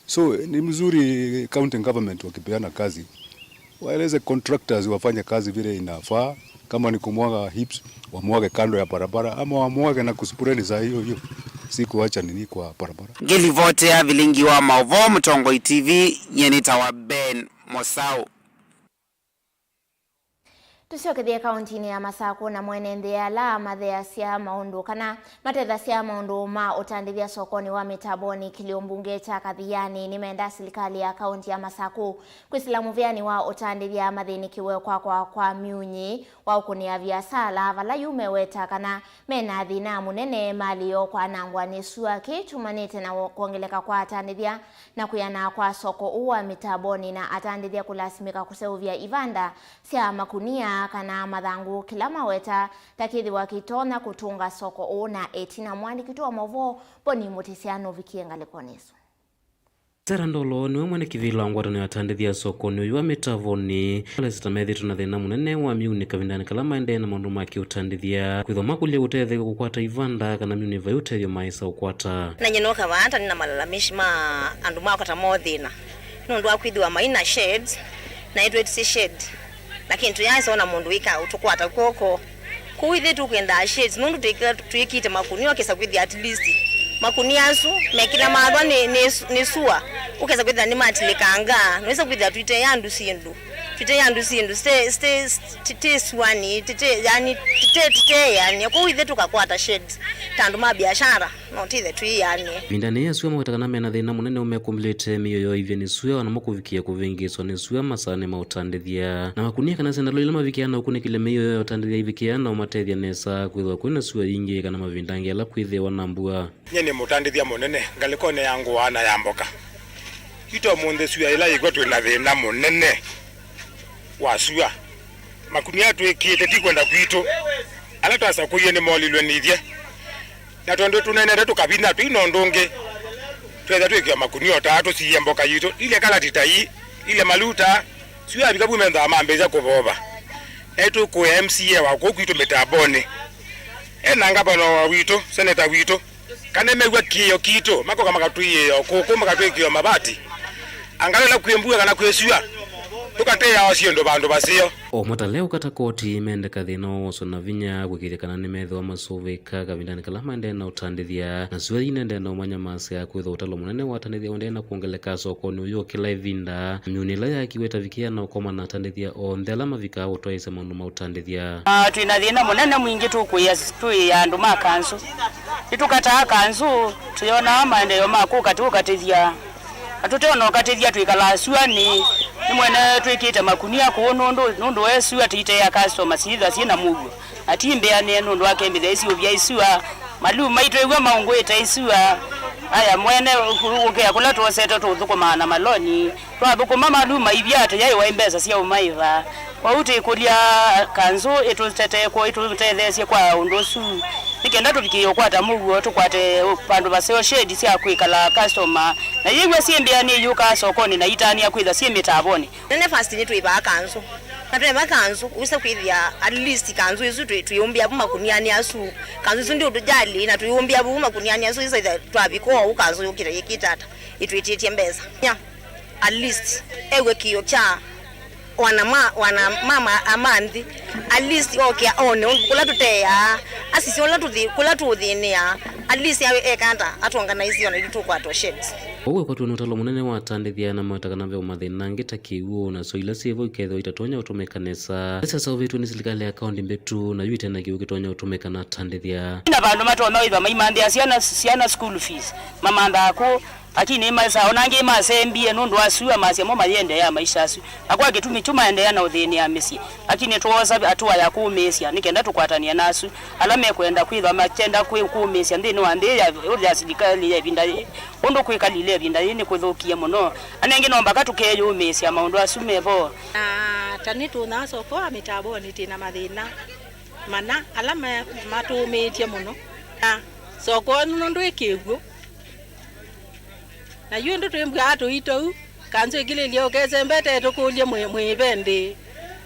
So ni mzuri county government wakipeana kazi waeleze contractors wafanye kazi vile inafaa. Kama ni kumwaga hips wamwage kando ya barabara ama wamwage na kuspreni za hiyo siku acha nini kwa barabara. Ngilivote ya Vilingi wa Mauvoo, Mtongoi TV, Nyenita wa Ben Mosau. Tusiokethia kauntini ya Masako na mwene nthia la mathea cia maundu kana matetha cia maundu ma utandithia sokoni wa mitaboni kiliombunge cha Kathiani nimenda serikali ya kaunti ya Masako kwisilamu vyani wa utandithia mathini kiwe kwa miunyi wa ukunia biashara vala yumeweta kana mena thina munene malio kwa nangwa nisua kitumanite na kuongeleka kwa atandithia na kuyana kwa soko uwa mitaboni na atandithia kulasimika kuseuvia ivanda cia makunia kana mathangu kila maweta takithi wakitona kutunga soko una etina mwandiki wa Mauvoo Boni Mutisiano vikienga lekoneso. Sara Ndolo niwe mwene kithila ngwatano ya tandithia soko ni uwa mitavoni ala sitamethitu na thina munene wa miuni kavindani kala maende na maundu maki utandithia kwithoma kulia utetheka kukwata ivanda kana miuni vai utethio maisa ukwata na nyinoka vanta nina malalamishi ma andu makata mothina nundu akwithiwa maina shades na itwetisi shade lakini tuyaisona mundu wika utukwata koko kuithi tukenda shades nundu tuikite makunio kesa kwithi at least makuniasu mekila maadwa ni suwa ukeza kwitha ni matilikanga nweza kwitha tuite yandu sindu stay swani tite yani yani kuithi tukakwata shades tandu ma biashara no tithe tui yani vindani yesu mwatakana mena thina munene umekumlete miyoyo ivye ni suya wana mukuvikia kuvingiswa ni suya masane mautandithia na makunia kana senda loila mavikiana ukunikile miyoyo ya utandithia ivikiana umatethia nesa kwithwa kwina suya ingi kana mavindangi ala kwithia wanambua nyene mutandithia munene ngalikone yangu wana yamboka ito munde suya ila igwa twina thina munene wa suya makunia twikite tikwenda kwitu ala twasa kuye ni molilwe nithie na tondo tunene tukabina twino ndunge twetha twikia makunio tatu ciye mboka yitu ile kala titai ile maluta sio abikabu menda mambeza kuboba etu ku MCA wa ko kwito metabone enanga bano wito senator wito kane megwa kiyo kito mako kama katuye ko makatwe kiyo mabati angalela kuyembuga kana kwesua tukate ya osiendo bandu basio o mataleo kata koti mendeka thino so na vinya gwikirikana ni metho masoveka kavindani kala mande na utandithia na suwa inende na umanya mase ya kwitha utalo munene watandithia onde na kuongeleka soko ni uyo kila ivinda myunila ya kiweta vikia na ukoma na tandithia o ndela mavika utwaise maundu mautandithia tuina thina munene mwingi tukuya andu makanzu itukata kanzu tuyona mande yo makuka tukatithia atutona ukatithia twikala suwa ni mwene twikite makunia ko nundu wesu atite ya customer sitha sina mugo atimbe ane nundu wake mbithe isi ubya isua malu maitwe gwa maungwete isua aya mwene ukea kula tuoseto tuthukuma na maloni twabukuma malu maivya ate yai wa imbesa cia umaiva kwa uti kulia kanzu itutete ko itutethesie kwa undosu nikenda tukiyo kwata mugo tukwate pandu baseo shedi cia kwikala customer na yigwe simbia ni yuka sokoni na itania kwitha simitaboni nene fast ni tuiba kanzu na tuiba kanzu usa kwithia at least kanzu isu tuyombia buma kuniani asu kanzu isu ndio tujali na tuyombia buma kuniani asu isa twabiko ukanzu yukira yikitata itwititie mbeza nya at least ewe kiyo cha wana mama amandi at least okay one kula tuteya asisi ola tuthi kula tuthinia at least yawe ekanta atongana izi ona itukwa to sheds owe kwa tuno talo munene watandithia na matakana ve umathina ngita kiwo na so ila sivo iketho itatonya utumekanesa sasa ovitu ni serikali ya kaunti mbetu na yuite na kiwo kitonya utumekana tandithia na bandu matona iva maimambia siana school fees mamanda ko lakini maisa onange masembie nundu asua masia mo mayende ya maisha asu akwa kitumi chuma ende na uthini ya mesi lakini tuoza atua ya kumesia nikenda tukwatania nasu alame kwenda kwitha matenda kumesia ndini wande ya uri serikali ya vinda undu kwikalile vinda ni kuthukia muno anenge nomba katukeyo mesia maundu asumebo tani tunaso kwa mitaboni tina mathina mana alama matumetie muno soko nundu ikiguo na yundo twembwa ato ito kanzo igilili okeze mbete tukulie mwibende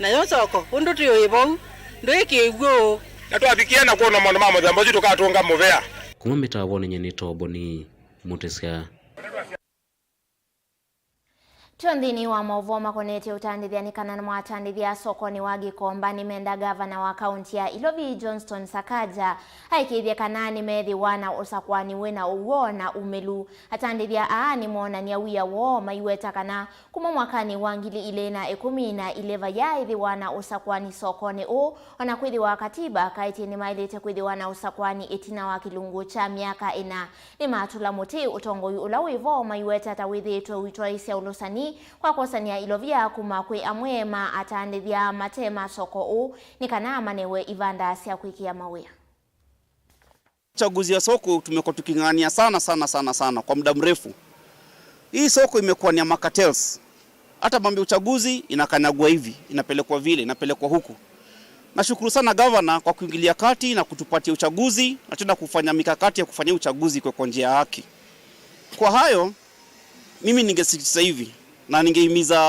na yosoko undu tuyoibo ndwekegwo na twabikia na kuona mwana mama jambo jitu katunga muvea kuma mitaboni nyeni toboni mutesia Tondini wa Mauvoo makonete utandithia nikana na mwatandithia sokoni wa Gikomba ni menda gavana wa kaunti ya Ilovi Johnston Sakaja haikithia kanani methi wana usakwani wena uwona umelu atandithia aani mwona ni awia wo maiweta kana kuma mwakani wangili ilena 11 ya ithi wana usakwani sokoni o ona kwithi wa katiba kaiti ni mailete kwithi wana usakwani itina wa kilungu cha miaka ina ni matula muti utongo yu ulawivo maiweta tawithitwe uitwa isia ulusani kwa kosania Ilovia kuma kwe amwema atandithia matema soko u nikana manewe ivanda sia kwikia mawia. Chaguzi ya soko tumekuwa tukingania sana kwa muda mrefu. Hii soko imekuwa ni ya makatels. Hata mambo uchaguzi inakanyagwa hivi, inapelekwa vile, inapelekwa huku. Nashukuru sana governor kwa kuingilia kati na kutupatia uchaguzi na tena kufanya mikakati ya kufanya uchaguzi kwa njia ya haki. Kwa hayo mimi ningesisitiza hivi na ningehimiza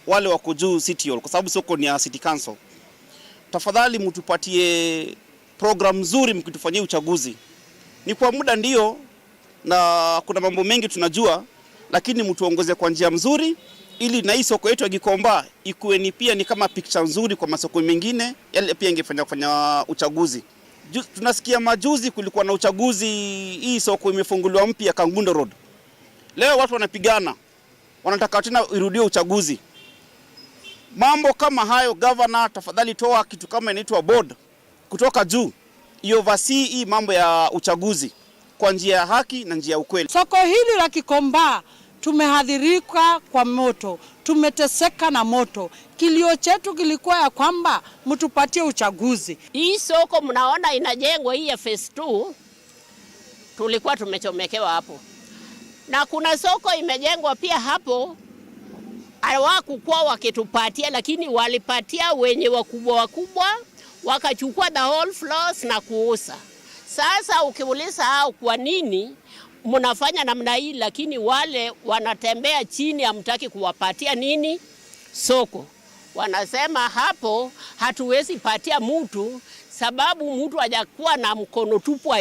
wale wako juu city hall kwa sababu soko ni ya city council. Tafadhali mtupatie program nzuri mkitufanyia uchaguzi. Ni kwa muda ndio na kuna mambo mengi tunajua lakini mtuongoze kwa njia mzuri ili na hii soko yetu ya Gikomba ikuwe ni pia ni kama picture nzuri kwa masoko mengine yale pia ingefanya uchaguzi. Tunasikia majuzi kulikuwa na uchaguzi, hii soko imefunguliwa mpya Kangundo Road. Leo watu wanapigana, wanataka tena irudie uchaguzi. Mambo kama hayo governor tafadhali toa kitu kama inaitwa board kutoka juu oversee hii mambo ya uchaguzi kwa njia ya haki na njia ya ukweli. Soko hili la Gikomba tumehadhirika kwa moto, tumeteseka na moto. Kilio chetu kilikuwa ya kwamba mtupatie uchaguzi. Hii soko mnaona inajengwa hii ya phase 2 tulikuwa tumechomekewa hapo. Na kuna soko imejengwa pia hapo hawakuwa wakitupatia lakini walipatia wenye wakubwa wakachukua the whole floors na kuuza. Sasa ukiuliza hao kwa nini mnafanya namna hii, lakini wale wanatembea chini hamtaki kuwapatia nini? Soko. Wanasema hapo hatuwezi patia mtu sababu mtu hajakuwa na mkono tupu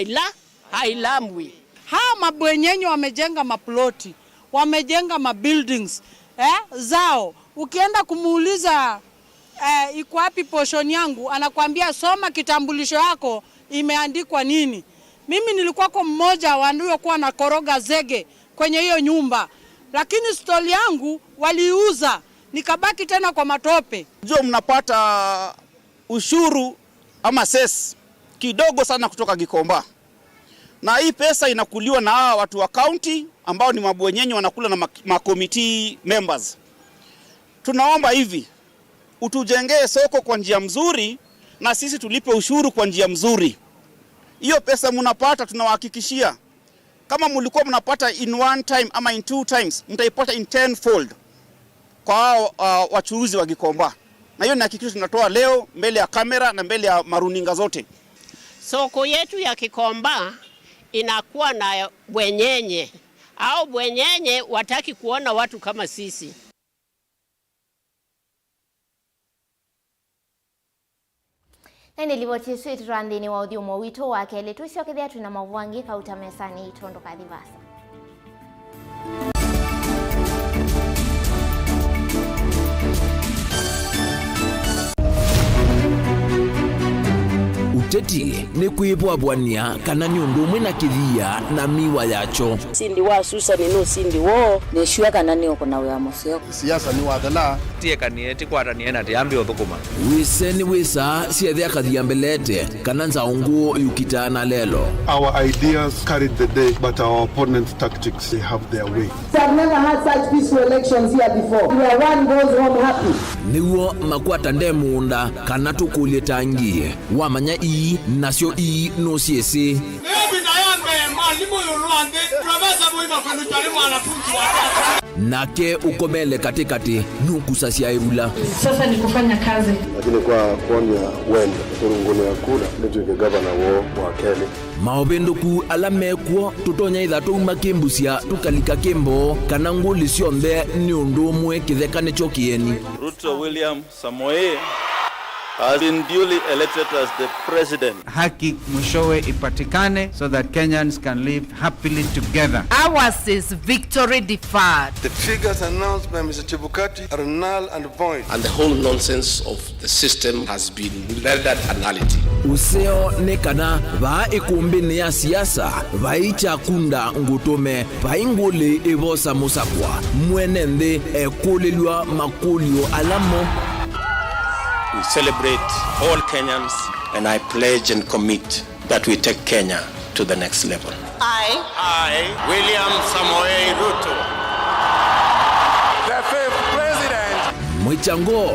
hailambwi. Haa mabwenyenye wamejenga maploti, wamejenga mabuildings zao. Ukienda kumuuliza iko wapi portion yangu, anakuambia soma kitambulisho yako imeandikwa nini. Mimi nilikuwa kwa mmoja waliokuwa na koroga zege kwenye hiyo nyumba, lakini stoli yangu waliuza, nikabaki tena kwa matope. Jua mnapata ushuru ama ses kidogo sana kutoka Gikomba. Na hii pesa inakuliwa na hawa watu wa county ambao ni mabwenyenye, wanakula na committee members. Tunaomba hivi, utujengee soko kwa njia mzuri na sisi tulipe ushuru kwa njia mzuri. Hiyo pesa mnapata tunawahakikishia, kama mlikuwa mnapata in one time ama in 2 times, mtaipata in 10-fold kwa wachuuzi wa Gikomba. Na hiyo ni hakikisho tunatoa leo mbele ya kamera na mbele ya maruninga zote. Soko yetu ya Gikomba inakuwa na bwenyenye, au bwenyenye wataki kuona watu kama sisi. Nene livoti sweet randini wa udhiumo wito wake letusio kithia tuna Mauvoo kauta mesani itondo kadhivasa. Uteti ni kuibwabwania kana ni undu umwe na kithia na miwa yacho. Sindi wa Susan no sindi wo ne shua kana ni okona wa museo. Siasa ni wathela tie kanieti kwata ni ena tiambi othukuma. Wiseni wisa siethia kathia mbelete kana nzaungu yukitana lelo. Our ideas carried the day, but our opponent's tactics, they have their way. We have never had such peaceful elections here before. Where one goes home happy. Niwo makwata ndemunda kana tukulie tangi wamanya i nasio i no siesi. Nake ukomele katikati nukusasia irula. Sasa ni kufanya kazi. Lakini kwa kuonya wende turunguni ya kula ndio gavana wa Kenya. Maobendoku alamekwo tutonya ithatu makimbusia tukalika kimbo kana nguli cionthe ni undu umwe kithekane chokieni. Ruto William Samoei has been duly elected as the president. Haki mwishowe ipatikane so that Kenyans can live happily together. Ours is victory deferred. The figures announced by Mr. Chebukati are null and void. And the whole nonsense of the system has been rendered anality. Useo nekana va ikumbini ya siasa vaicha kunda ngutume vainguli ivosa musakwa mwenende ekulilwa makulio alamo. We celebrate all Kenyans, and I pledge and commit that we take Kenya to the next level. I, William Samoei Ruto, the fifth president. Mwichango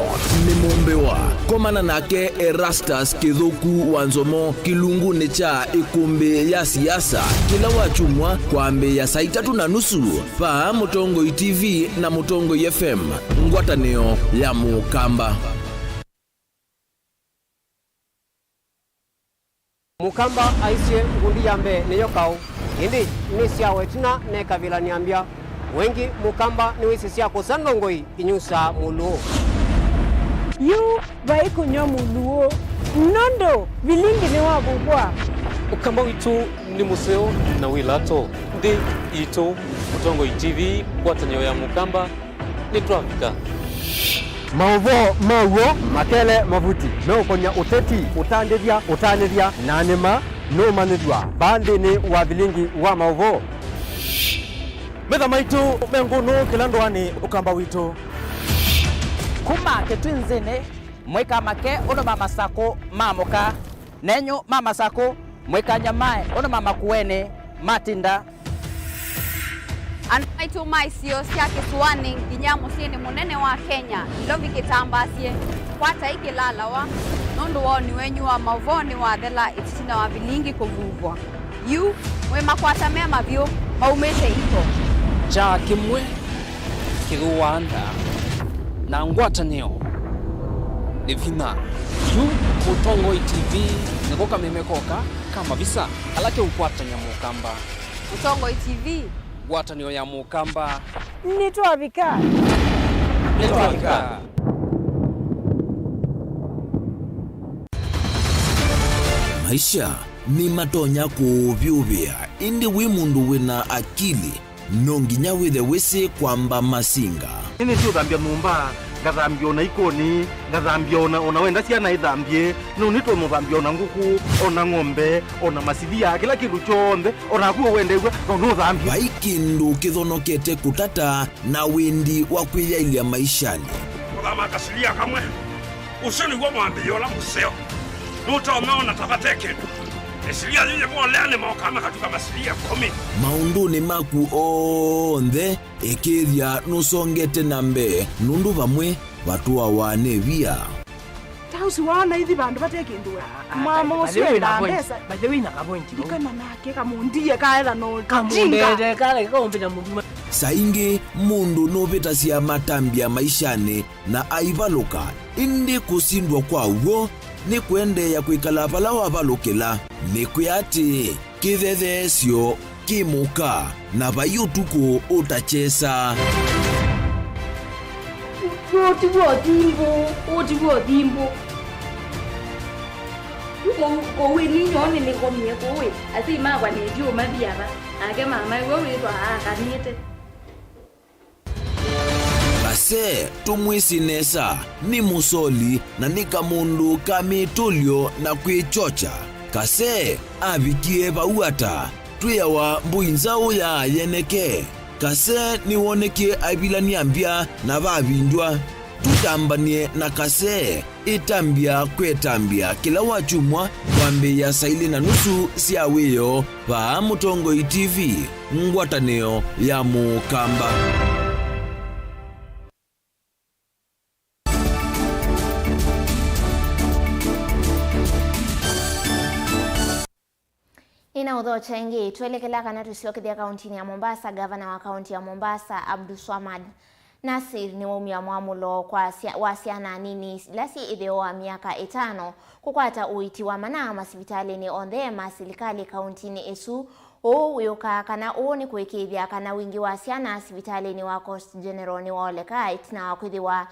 ni mumbewa komana nake Erastus Kithuku Wanzomo kilungu necha ikumbi ya siasa kila wachumwa kwa ambe ya saa 3:30 pa Mutongo TV na Mutongo FM ngwatanio ya Mukamba. Mukamba aisye ngundi yambe neyo kau indi ni siawe tuna ne kabila niambia wengi Mukamba ni wisi siya kusandongoi inyusa muluo yu baiko nyo muluo nondo Vilingi ni wabukwa Ukamba witu ni museo na wilato ndi ito Mutongo TV kwatanyo ya Mukamba ni trafika. Mauvoo makele mavuti no konya uteti utandithia nanema no manidwa bandi ni wa Vilingi wa Mauvoo metha maitu menguno kilandwani Ukamba witu kuma ketwinzene mweka make ono mama sako mamoka nenyo mama sako mweka nyamae ono mama kuene matinda Anaitu maisio siya kisuani nginyamu sini munene wa Kenya ilovi kitambasie kwata iki lalawa nundu wao ni wenyu wa Mauvoo ni wa thela ititina wa Vilingi kuvuvwa yu wema kwata mema vyo maumete ito cha kimwe kiruanda na ngwatanio ni vina yu Mutongo TV nikoka memekoka kama visa alake ukwatanya Mukamba Mutongo TV ngwatanio ya mukamba nitwavika maisha ni matonya kuvyuvia indi wi mundu wina akili nonginya withe wisi kwamba masinga ini sio thambia numba ngathambia ona ikoni ngathambia ona wenda ciana ithambie no nito muthambia ona nguku ona ng'ombe ona masithia kila kindu chonthe ona kuo wendegwa no thambia vai kindu kithonokete kutata na windi wa kwiyailia maishani kama kasilia kamwe usoni kwa mwambio la museo nuta umeona tabateke esilia yeye mwalene mwakama katika masilia 10 maunduni maku onthe ikithia nusongete nambe nundu vamwe vatua wanevia tausi wana hithi bandu batekindwe mama uswe na pesa baje wina kapointi kana nake kamundie kaela no kamundete kale kaombela mundu saingi mundu novita cia matambia maishani na aivaluka indi kusindwa kwauo ni kuendeya kwikala vala wavalukila ni kuyati kithethesyo kimuka na vayutuku utachesa otiwo thimbo kowe ninyone nikomie kowe ati magwa nedio mathiava ake mama iwe witwa akanite kase tumwisinesa ni musoli na ni kamundu kamitulyo na kwichocha kase avikie vauata twiyawa mbuinzau ya yeneke kase niwonekie avilania mbya na vavindwa tutambanie na kase itambia kwetambia kila wachumwa kwambe ya saili na nusu siawiyo va Mutongo TV ngwatanio ya mukamba. Ina udho chengi tuelekela kana tusiokithia kauntini ya Mombasa. Gavana wa kaunti ya Mombasa Abdulswamad Nasir ni waumia mwamulo kwa wasiana nini lasi ideo wa miaka 5 kukwata uiti wa mana masivitali ni ondhe masilikali kauntini esu o uyoka kana o ni kuikithia kana wingi wa siana sivitali ni wa Coast General ni waoleka itina wakwithiwa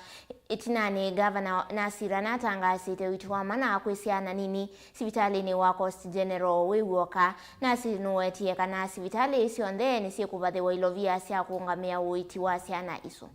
itinani Gavana Nasir anatangasite uiti wa mana kwisiana nini sivitali ni wa Coast General wiwoka Nasir nuwetie kana sivitali isi ondhe ni siye kuvathiwa ilovia siya kuungamia uiti wa siana isu.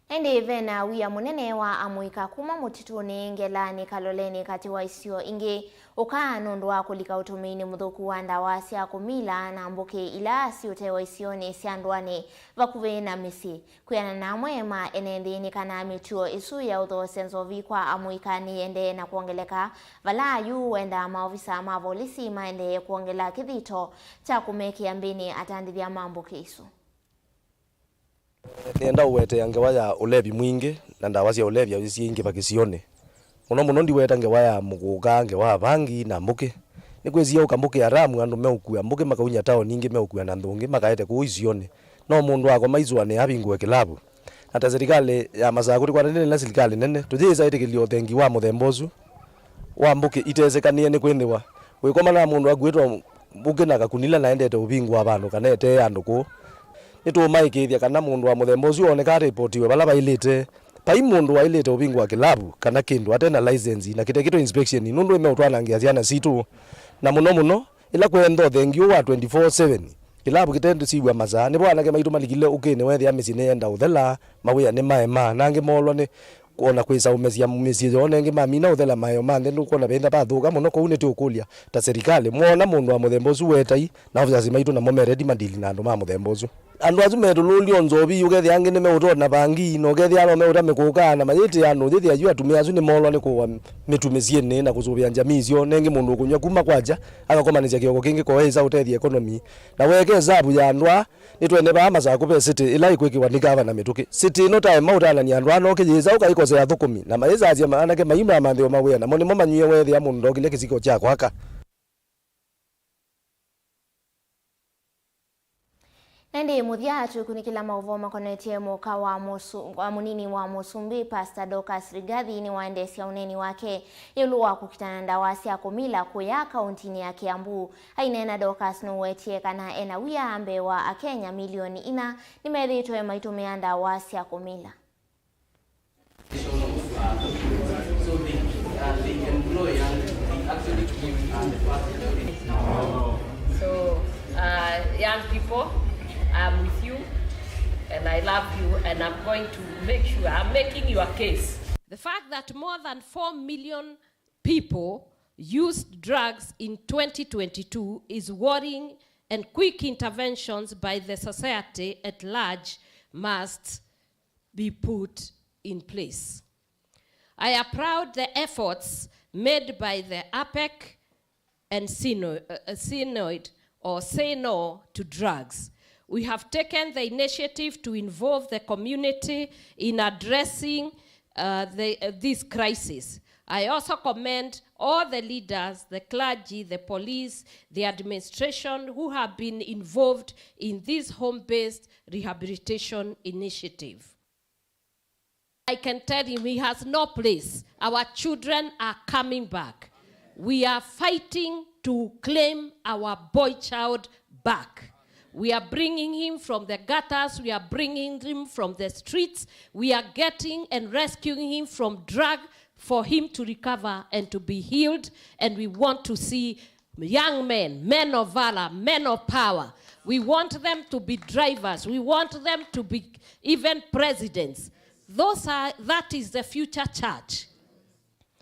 Ende vena wia munene wa amuika kuma mutituni ngelani kaloleni kati wa isio ingi ukaa nundu wa kulika utumini muthuku wa ndawa cia kumila na mbuki ila siote wa isioni siandwani vakuve na misi kuyana na mwema enendini kana mituo isu ya utho sensovi kwa amuika ni ende na kuongeleka vala yu wenda maofisa mavolisi maende kuongela kithito cha kumeki ambini atandithia mambuki isu. Nenda uwete yangewa ya ulevi mwingi na ndawa cia ulevi cia ingi vakisione muno ndiweta ngewa ya muguka ngewa vangi na mbuke nikwizia ukambuke aramu andu meukuya mbuke makaunya tao ningi meukuya na ndungi makaete kuisione no mundu wako maizwa ne abingwe kilabu hata serikali ya masakuri kwa nene na serikali nene tuthisa itikilio thengi wa muthembozu wa mbuke itezekanie ni kwindiwa wikoma na mundu agwitwa mbuke na kakunila naendete ubingwa abantu kanete andu ku nito maikithia kana mundu wa muthembo ucio oneka reportiwe bala bailite pai mundu wa ilite ubingwa wa kilabu kana kindu atena license na kitekito inspection nundu imeutwana ngia ciana situ na muno ila kwendo thengio wa 24/7 kilabu kitendo siwa maza ni bwana ke maitu malikile ukene wethi amicine enda uthela mawia ni maema nange molwa ni kuona kwisa umesia mumisi yone ngi mamina uthela mayo mande ndukona benda bathuka muno ko une ti ukulia ta serikali muona mundu wa muthembo ucio wetai na ofisa maitu na momeredi mandili na andu ma muthembo ucio. andu azu metululi onzobi ugethe angi ni meuto na bangi no gethe alo meuta mekuka na mayiti anu thithi ayu atumia azu ni molwa ni kuwa mitumizie ni na kuzubia njamii cio nengi mundu kunywa kuma kwaja agakomanisia kioko kingi koeza utethia economy na weke zabu ya andwa ni twene ba masaku be city ila ikwikiwa ni gavana mituki city no time mautana ni andwa no kijiza ukaikose ya thukumi na maiza azia maana maima manthio mawea na moni manyue wethi ya mundu ndogile kisiko cha kwaka. Nende muthia tukunikila Mauvoo makonetie muka wa munini wa Musumbi Pastor Dorcas Rigathi ni waendesia uneni wake yuluwa kukitana ndawasi ya kumila kuya kauntini ya Kiambu. Hainena Dorcas nuwetie kana ena wia ambe wa Akenya milioni ina ni merito ya maitumia ndawasi ya kumila. So, young people, I'm with you and I love you and I'm going to make sure I'm making your case. The fact that more than 4 million people used drugs in 2022 is worrying, and quick interventions by the society at large must be put in place. I applaud the efforts made by the APEC and Synoid or Say No to Drugs. We have taken the initiative to involve the community in addressing this crisis. I also commend all the leaders, the clergy, the police, the administration who have been involved in this home-based rehabilitation initiative. I can tell him he has no place. Our children are coming back. We are fighting to claim our boy child back. We are bringing him from the gutters. We are bringing him from the streets. We are getting and rescuing him from drug for him to recover and to be healed. And we want to see young men, men of valor, men of power. We want them to be drivers. We want them to be even presidents. That is the future church.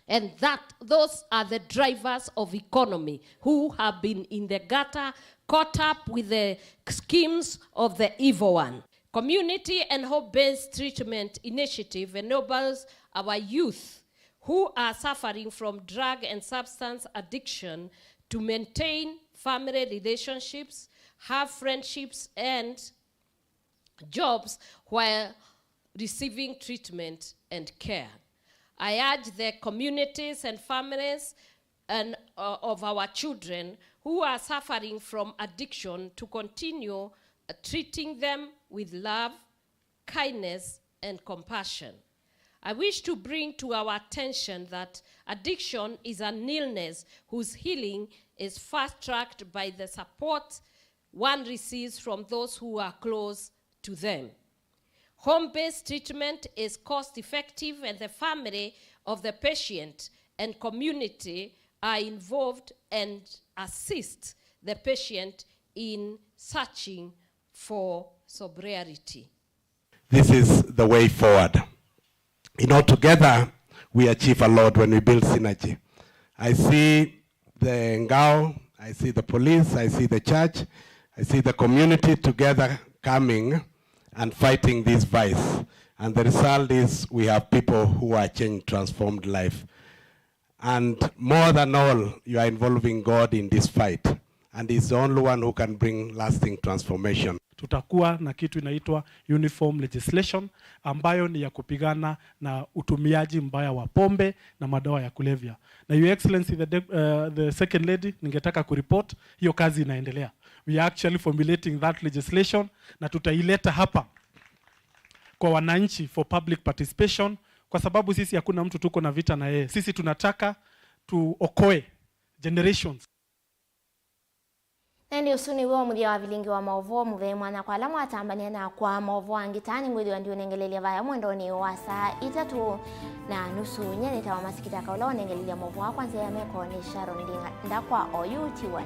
And those are the drivers of economy who have been in the gutter, caught up with the schemes of the evil one. Community and hope-based treatment initiative enables our youth who are suffering from drug and substance addiction to maintain family relationships, have friendships and jobs while receiving treatment and care. I urge the communities and families of our children who are suffering from addiction to continue treating them with love, kindness, and compassion. I wish to bring to our attention that addiction is an illness whose healing is fast-tracked by the support one receives from those who are close to them. Home-based treatment is cost-effective, and the family of the patient and community are involved and assist the patient in searching for sobriety. This is the way forward. Together we achieve a lot when we build synergy. I see the Ngao, I see the police, I see the church, I see the community together coming and fighting this vice. And the result is we have people who are changing, transformed life. And more than all, you are involving God in this fight. And he's the only one who can bring lasting transformation. Tutakuwa na kitu inaitwa uniform legislation ambayo ni ya kupigana na utumiaji mbaya wa pombe na madawa ya kulevya. Na Your Excellency, the second lady, ningetaka kureport hiyo kazi inaendelea. We are actually formulating that legislation na tutaileta hapa kwa wananchi for public participation, kwa sababu sisi hakuna mtu tuko na vita na yeye. Sisi tunataka tuokoe generations. Nende usuni wo mudia wa Vilingi wa Mauvoo muve mwana kwa alamu atambania na kwa Mauvoo angitani mwezi wa ndio nengelele vaya mwendoni wa saa 3:30 nyene tawa masikita kaula wa nengelele Mauvoo kwanza ya meko ni Sharon Ndakwa OUT1.